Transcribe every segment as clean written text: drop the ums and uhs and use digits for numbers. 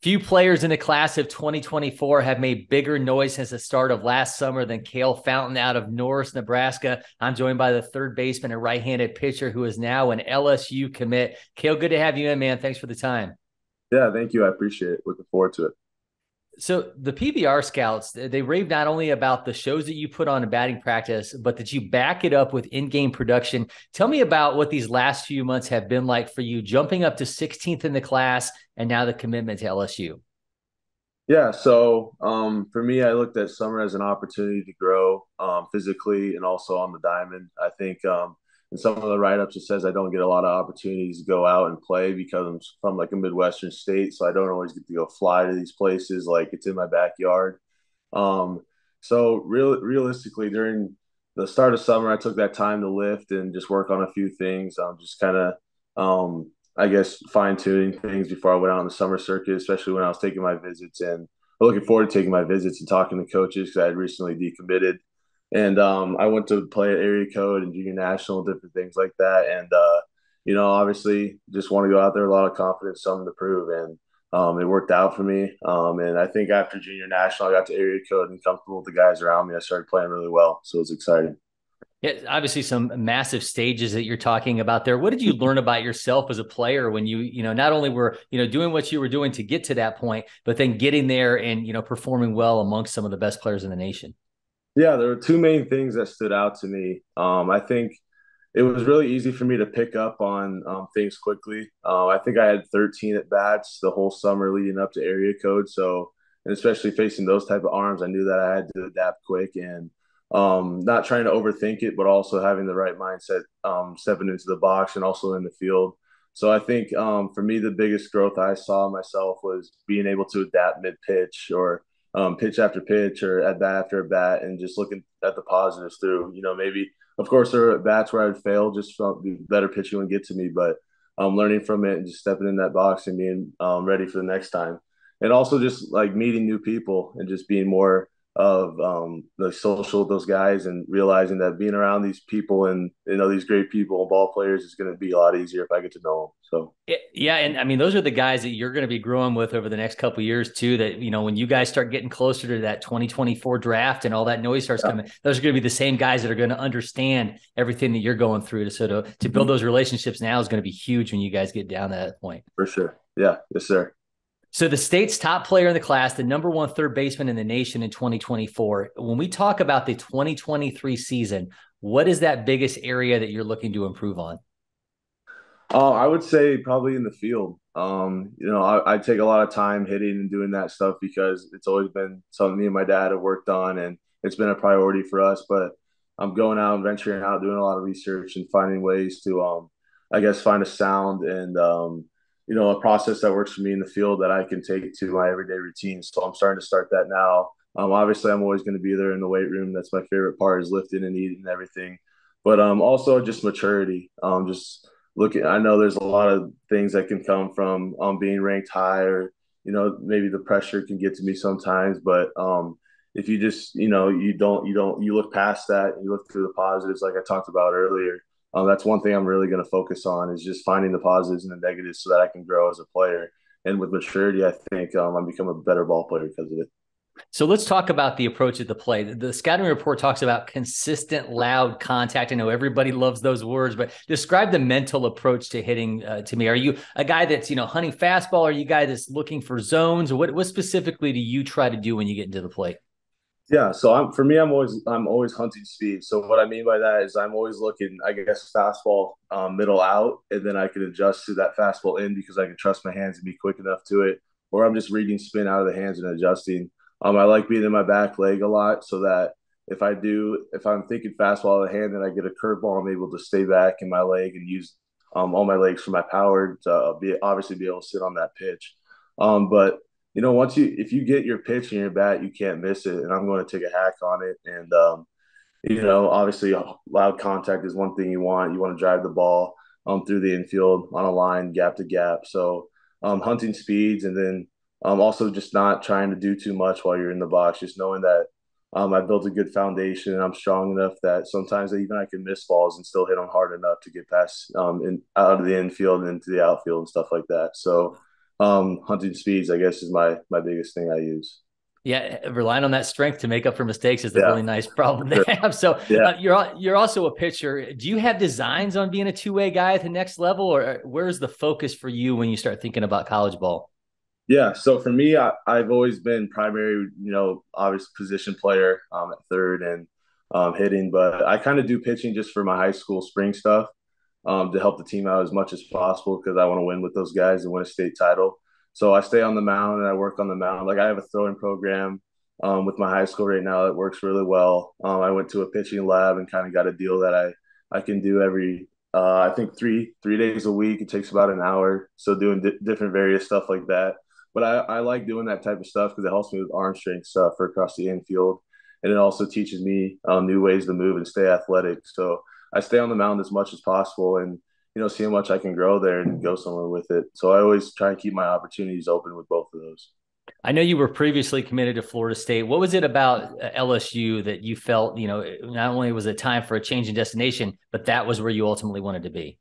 Few players in the class of 2024 have made bigger noise since the start of last summer than Kale Fountain out of Norris, Nebraska. I'm joined by the third baseman and right-handed pitcher who is now an LSU commit. Kale, good to have you in, man. Thanks for the time. Yeah, thank you. I appreciate it. Looking forward to it. So the PBR scouts, they rave not only about the shows that you put on in batting practice, but that you back it up with in-game production. Tell me about what these last few months have been like for you, jumping up to 16th in the class and now the commitment to LSU. Yeah, so for me, I looked at summer as an opportunity to grow physically and also on the diamond. I think in some of the write-ups it says I don't get a lot of opportunities to go out and play because I'm from like a Midwestern state, so I don't always get to go fly to these places like it's in my backyard. Um, so realistically, during the start of summer, I took that time to lift and just work on a few things. Just kind of, I guess, fine tuning things before I went out on the summer circuit, especially when I was taking my visits. And I'm looking forward to taking my visits and talking to coaches because I had recently decommitted. And I went to play at area code and junior national, different things like that. And, obviously just want to go out there with a lot of confidence, something to prove. And it worked out for me. And I think after junior national, I got to area code and comfortable with the guys around me. I started playing really well. So it was exciting. Yeah, obviously some massive stages that you're talking about there. What did you learn about yourself as a player when not only were, doing what you were doing to get to that point, but then getting there and, performing well amongst some of the best players in the nation? Yeah, there were two main things that stood out to me. I think it was really easy for me to pick up on things quickly. I think I had 13 at bats the whole summer leading up to area code. So, and especially facing those type of arms, I knew that I had to adapt quick and not trying to overthink it, but also having the right mindset, stepping into the box and also in the field. So I think for me, the biggest growth I saw myself was being able to adapt mid pitch or pitch after pitch or at bat after at bat, and just looking at the positives through. Maybe of course there are at bats where I'd fail, just from the better pitching would get to me, but learning from it and just stepping in that box and being ready for the next time, and also just like meeting new people and just being more of the social with those guys and realizing that being around these people and these great people and ball players is going to be a lot easier if I get to know them. So Yeah, and I mean those are the guys that you're going to be growing with over the next couple of years too. That when you guys start getting closer to that 2024 draft and all that noise starts yeah. coming, those are going to be the same guys that are going to understand everything that you're going through. To build Mhm. those relationships now is going to be huge when you guys get down to that point. For sure. Yeah. Yes, sir. So the state's top player in the class, the number one third baseman in the nation in 2024. When we talk about the 2023 season, what is that biggest area that you're looking to improve on? I would say probably in the field. I take a lot of time hitting and doing that stuff because it's always been something me and my dad have worked on, and it's been a priority for us. But I'm going out and venturing out, doing a lot of research and finding ways to, I guess, find a sound and, a process that works for me in the field that I can take to my everyday routine. So I'm starting to start that now. Obviously, I'm always going to be there in the weight room. That's my favorite part, is lifting and eating and everything. But also just maturity, just looking. I know there's a lot of things that can come from being ranked high, or maybe the pressure can get to me sometimes. But if you just you look past that and you look through the positives, like I talked about earlier. That's one thing I'm really going to focus on, is just finding the positives and the negatives so that I can grow as a player. And with maturity, I think I'm become a better ball player because of it. So let's talk about the approach at the play. The scouting report talks about consistent, loud contact. I know everybody loves those words, but describe the mental approach to hitting to me. Are you a guy that's hunting fastball? Are you a guy that's looking for zones? What specifically do you try to do when you get into the plate? Yeah, so for me, I'm always hunting speed. So what I mean by that is I'm always looking, I guess, fastball middle out, and then I can adjust to that fastball in because I can trust my hands and be quick enough to it. Or I'm just reading spin out of the hands and adjusting. I like being in my back leg a lot so that if I'm thinking fastball out of the hand and I get a curveball, I'm able to stay back in my leg and use all my legs for my power to be able to sit on that pitch. But once if you get your pitch in your bat, you can't miss it. And I'm going to take a hack on it. And, obviously loud contact is one thing you want. You want to drive the ball through the infield on a line, gap to gap. So hunting speeds, and then also just not trying to do too much while you're in the box, just knowing that I built a good foundation and I'm strong enough that sometimes even I can miss balls and still hit them hard enough to get past out of the infield and into the outfield and stuff like that. So Hunting speeds, I guess, is my biggest thing I use. Yeah, relying on that strength to make up for mistakes is the Yeah, really nice problem to sure. have. So Yeah. you're also a pitcher. Do you have designs on being a two-way guy at the next level, or where's the focus for you when you start thinking about college ball? Yeah, so for me, I've always been primary, obvious position player at third and hitting, but I kind of do pitching just for my high school spring stuff to help the team out as much as possible because I want to win with those guys and win a state title. So I stay on the mound and I work on the mound. Like I have a throwing program with my high school right now that works really well. I went to a pitching lab and kind of got a deal that I can do every I think three days a week. It takes about an hour. So doing different various stuff like that. But I like doing that type of stuff because it helps me with arm strength stuff for across the infield, and it also teaches me new ways to move and stay athletic. So I stay on the mound as much as possible, and see how much I can grow there and go somewhere with it. So I always try and keep my opportunities open with both of those. I know you were previously committed to Florida State. What was it about LSU that you felt, not only was it time for a change in destination, but that was where you ultimately wanted to be?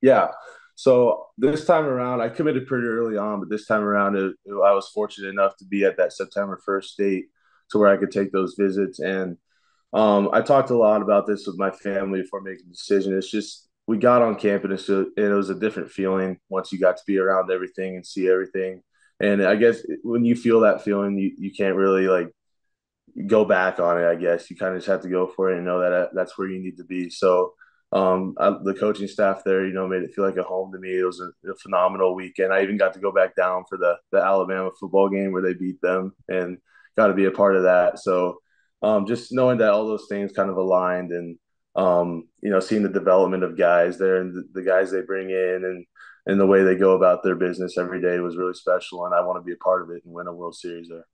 Yeah. So this time around, I committed pretty early on, but this time around, I was fortunate enough to be at that September 1st date to where I could take those visits. And I talked a lot about this with my family before making the decision. It's just we got on campus and it was a different feeling once you got to be around everything and see everything. And I guess when you feel that feeling, you can't really like go back on it. I guess you kind of just have to go for it and know that that's where you need to be. So the coaching staff there, made it feel like a home to me. It was a phenomenal weekend. I even got to go back down for the Alabama football game where they beat them and got to be a part of that. So just knowing that all those things kind of aligned and seeing the development of guys there and the guys they bring in and the way they go about their business every day was really special. And I want to be a part of it and win a World Series there.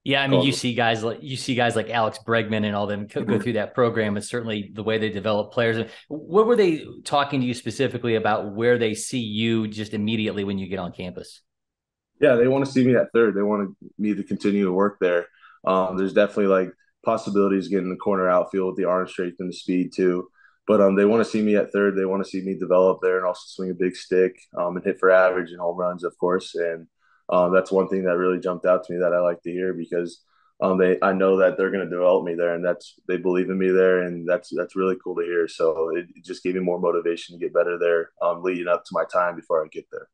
Yeah, I mean, you see guys like Alex Bregman and all them go through that program, and certainly the way they develop players. What were they talking to you specifically about where they see you just immediately when you get on campus? Yeah, they want to see me at third. They want me to continue to work there. There's definitely like possibilities getting the corner outfield with the arm strength and the speed too. But they want to see me at third. They want to see me develop there and also swing a big stick and hit for average and home runs, of course. And that's one thing that really jumped out to me that I like to hear because I know that they're going to develop me there and they believe in me there and that's really cool to hear. So it just gave me more motivation to get better there leading up to my time before I get there.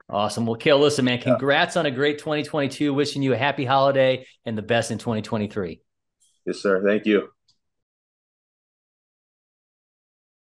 Awesome. Well, Kale, listen, man, Yeah. congrats on a great 2022. Wishing you a happy holiday and the best in 2023. Yes, sir. Thank you.